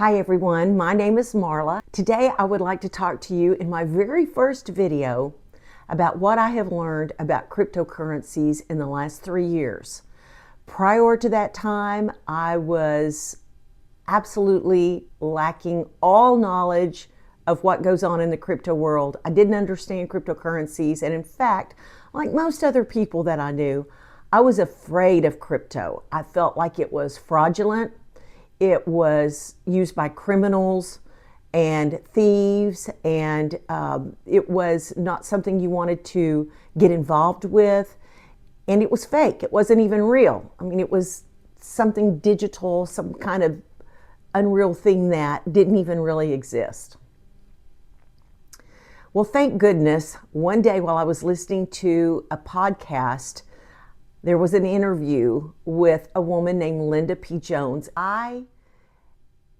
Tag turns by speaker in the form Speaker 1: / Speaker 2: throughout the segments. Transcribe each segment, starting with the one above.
Speaker 1: Hi everyone, my name is Marla. Today I would like to talk to you in my very first video about what I have learned about cryptocurrencies in the last 3 years. Prior to that time, I was absolutely lacking all knowledge of what goes on in the crypto world. I didn't understand cryptocurrencies, and in fact, like most other people that I knew, I was afraid of crypto. I felt like it was fraudulent. It was used by criminals and thieves, and it was not something you wanted to get involved with. And it was fake. It wasn't even real. I mean, it was something digital, some kind of unreal thing that didn't even really exist. Well, thank goodness, one day while I was listening to a podcast, there was an interview with a woman named Linda P. Jones. I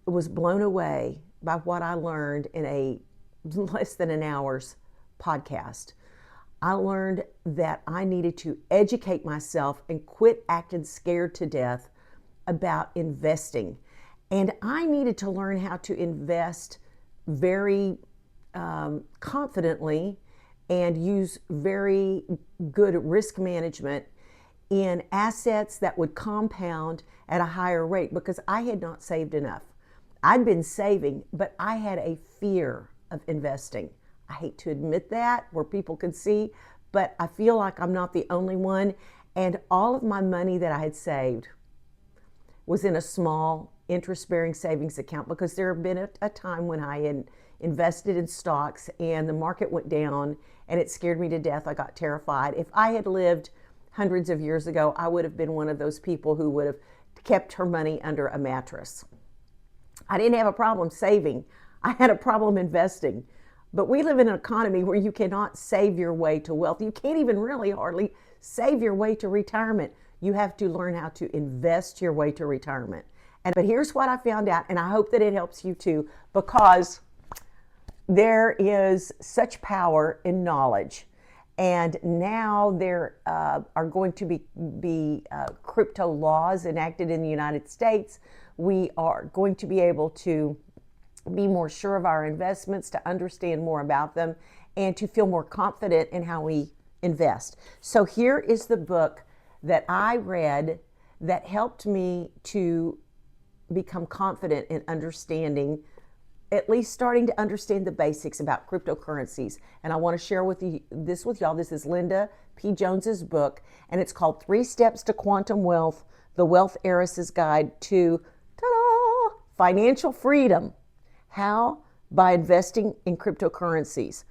Speaker 1: was blown away by what I learned in a less than an hour's podcast. I learned that I needed to educate myself and quit acting scared to death about investing. And I needed to learn how to invest very confidently and use very good risk management in assets that would compound at a higher rate, because I had not saved enough. I'd been saving, but I had a fear of investing. I hate to admit that where people could see, but I feel like I'm not the only one. And all of my money that I had saved was in a small interest-bearing savings account, because there had been a time when I had invested in stocks and the market went down and it scared me to death. I got terrified. If I had lived hundreds of years ago, I would have been one of those people who would have kept her money under a mattress. I didn't have a problem saving. I had a problem investing. But we live in an economy where you cannot save your way to wealth. You can't even really hardly save your way to retirement. You have to learn how to invest your way to retirement. But here's what I found out, and I hope that it helps you too, because there is such power in knowledge. And now there are going to be crypto laws enacted in the United States. We are going to be able to be more sure of our investments, to understand more about them, and to feel more confident in how we invest. So here is the book that I read that helped me to become confident in understanding, at least starting to understand the basics about cryptocurrencies. And I want to share with you this with y'all. This is Linda P. Jones's book, and it's called 3 Steps to Quantum Wealth, The Wealth Heiress's Guide to ta-da, Financial Freedom. How? By investing in cryptocurrencies.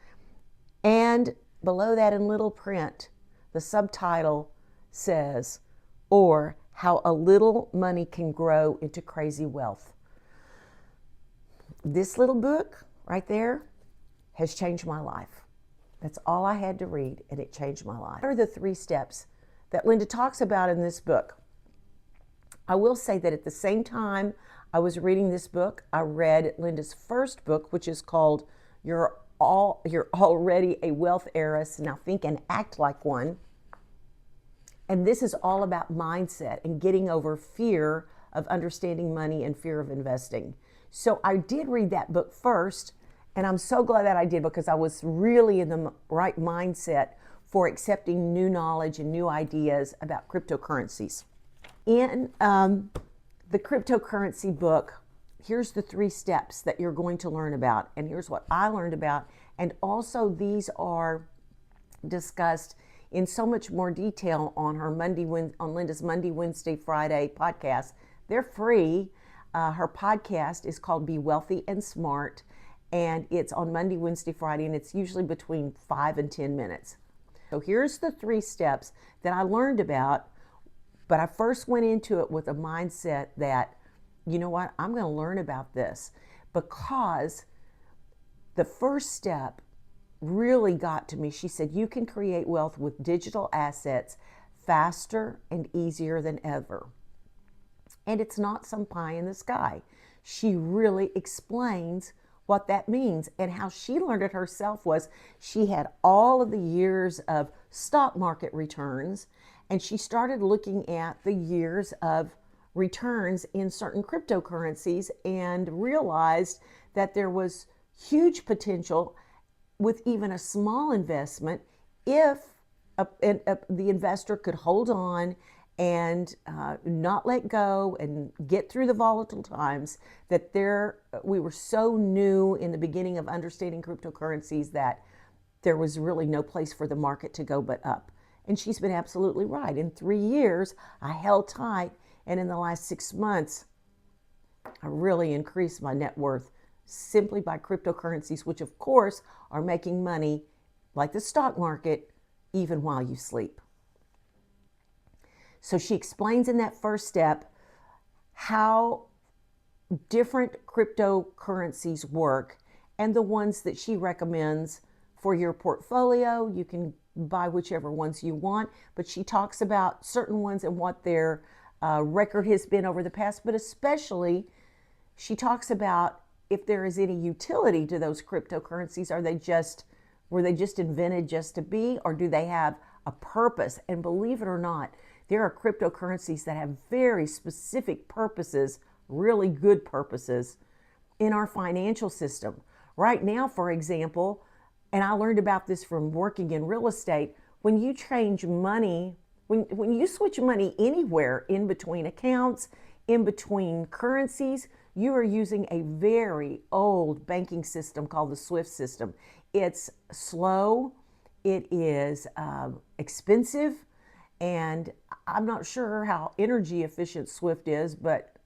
Speaker 1: And below that in little print, the subtitle says, or how a little money can grow into crazy wealth. This little book right there has changed my life. That's all I had to read, and it changed my life. What are the 3 steps that Linda talks about in this book? I will say that at the same time I was reading this book, I read Linda's first book, which is called You're Already a Wealth Heiress, Now Think and Act Like One. And this is all about mindset and getting over fear of understanding money and fear of investing. So I did read that book first, and I'm so glad that I did, because I was really in the right mindset for accepting new knowledge and new ideas about cryptocurrencies. In the cryptocurrency book, here's the 3 steps that you're going to learn about, and here's what I learned about. And also these are discussed in so much more detail on on Linda's Monday, Wednesday, Friday podcast. They're free. Her podcast is called Be Wealthy and Smart, and it's on Monday, Wednesday, Friday, and it's usually between 5 and 10 minutes. So here's the 3 steps that I learned about, but I first went into it with a mindset that, you know what, I'm going to learn about this, because the first step really got to me. She said, you can create wealth with digital assets faster and easier than ever. And it's not some pie in the sky. She really explains what that means, and how she learned it herself was she had all of the years of stock market returns, and she started looking at the years of returns in certain cryptocurrencies and realized that there was huge potential with even a small investment if the investor could hold on and not let go and get through the volatile times. That we were so new in the beginning of understanding cryptocurrencies that there was really no place for the market to go but up. And she's been absolutely right. In 3 years, I held tight, and in the last 6 months, I really increased my net worth simply by cryptocurrencies, which of course are making money like the stock market even while you sleep. So she explains in that first step how different cryptocurrencies work and the ones that she recommends for your portfolio. You can buy whichever ones you want, but she talks about certain ones and what their record has been over the past, but especially she talks about if there is any utility to those cryptocurrencies. Were they just invented just to be, or do they have a purpose? And believe it or not, there are cryptocurrencies that have very specific purposes, really good purposes in our financial system. Right now, for example, and I learned about this from working in real estate, when you change money, when you switch money anywhere in between accounts, in between currencies, you are using a very old banking system called the SWIFT system. It's slow, it is expensive, and I'm not sure how energy efficient SWIFT is, but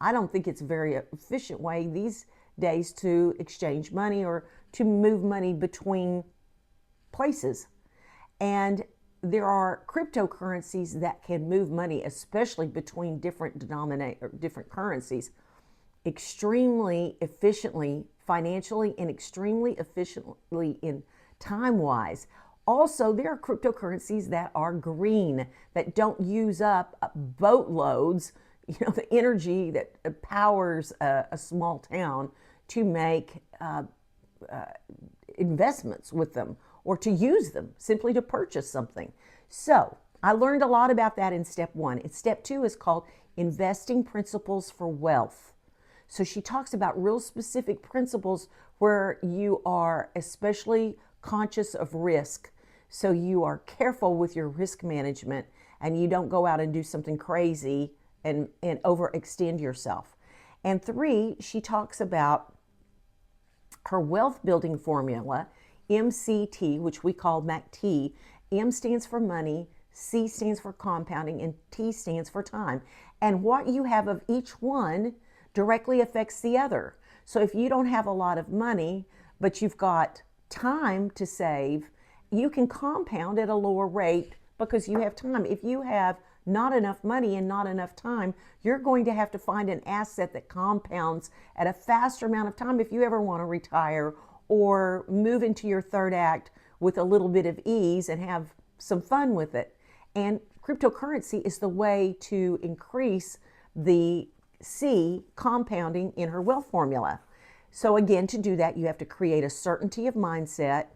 Speaker 1: I don't think it's a very efficient way these days to exchange money or to move money between places. And there are cryptocurrencies that can move money, especially between different currencies, extremely efficiently financially and extremely efficiently in time-wise. Also, there are cryptocurrencies that are green, that don't use up boatloads, the energy that powers a small town to make investments with them or to use them, simply to purchase something. So I learned a lot about that in step 1. And step 2 is called Investing Principles for Wealth. So she talks about real specific principles where you are especially conscious of risk. So you are careful with your risk management and you don't go out and do something crazy and overextend yourself. And 3, she talks about her wealth building formula, MCT, which we call MACT. M stands for money, C stands for compounding, and T stands for time. And what you have of each one directly affects the other. So if you don't have a lot of money, but you've got time to save, you can compound at a lower rate because you have time. If you have not enough money and not enough time, you're going to have to find an asset that compounds at a faster amount of time if you ever want to retire or move into your third act with a little bit of ease and have some fun with it. And cryptocurrency is the way to increase the C, compounding, in her wealth formula. So again, to do that, you have to create a certainty of mindset.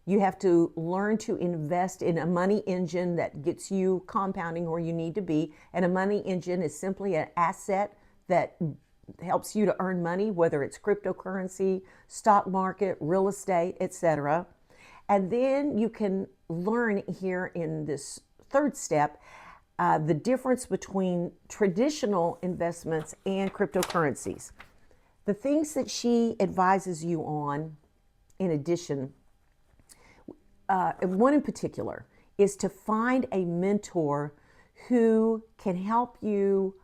Speaker 1: You have to learn to invest in a money engine that gets you compounding where you need to be. And a money engine is simply an asset that helps you to earn money, whether it's cryptocurrency, stock market, real estate, etc. And then you can learn here in this third step the difference between traditional investments and cryptocurrencies. The things that she advises you on, in addition, one in particular, is to find a mentor who can help you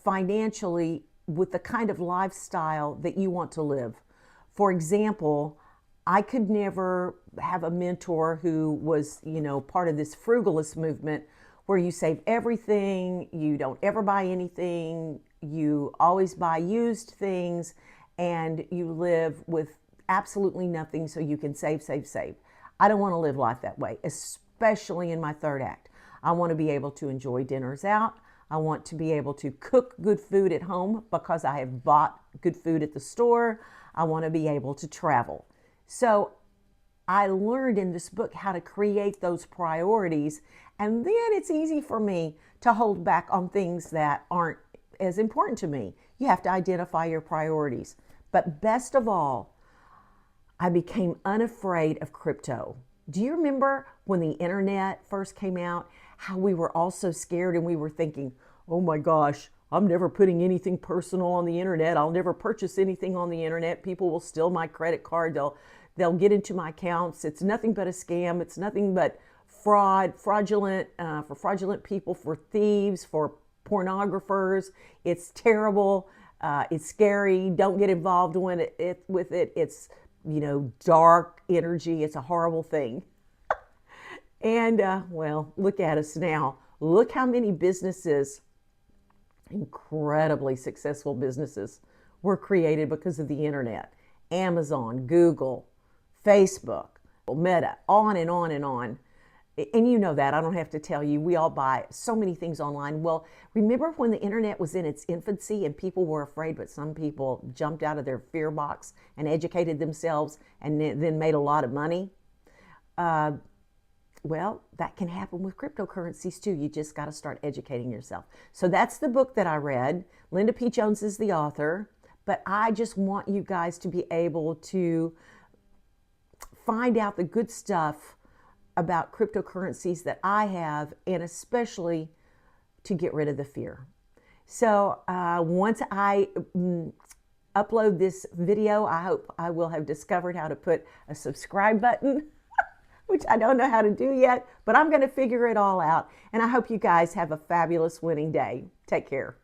Speaker 1: financially with the kind of lifestyle that you want to live. For example, I could never have a mentor who was, part of this frugalist movement where you save everything, you don't ever buy anything, you always buy used things, and you live with absolutely nothing so you can save, save, save. I don't want to live life that way, especially in my third act. I want to be able to enjoy dinners out. I want to be able to cook good food at home because I have bought good food at the store. I want to be able to travel. So I learned in this book how to create those priorities, and then it's easy for me to hold back on things that aren't as important to me. You have to identify your priorities. But best of all, I became unafraid of crypto. Do you remember when the internet first came out, how we were all so scared and we were thinking, oh my gosh, I'm never putting anything personal on the internet. I'll never purchase anything on the internet. People will steal my credit card. They'll get into my accounts. It's nothing but a scam. It's nothing but fraudulent, for fraudulent people, for thieves, for pornographers. It's terrible. It's scary. Don't get involved with it. It's, dark energy. It's a horrible thing. And, well, look at us now. Look how many businesses, incredibly successful businesses, were created because of the internet. Amazon, Google, Facebook, Meta, on and on and on. And you know that, I don't have to tell you, we all buy so many things online. Well, remember when the internet was in its infancy and people were afraid, but some people jumped out of their fear box and educated themselves and then made a lot of money? Well, that can happen with cryptocurrencies too. You just got to start educating yourself. So that's the book that I read. Linda P. Jones is the author, but I just want you guys to be able to find out the good stuff about cryptocurrencies that I have, and especially to get rid of the fear. So once I upload this video, I hope I will have discovered how to put a subscribe button, which I don't know how to do yet, but I'm going to figure it all out. And I hope you guys have a fabulous winning day. Take care.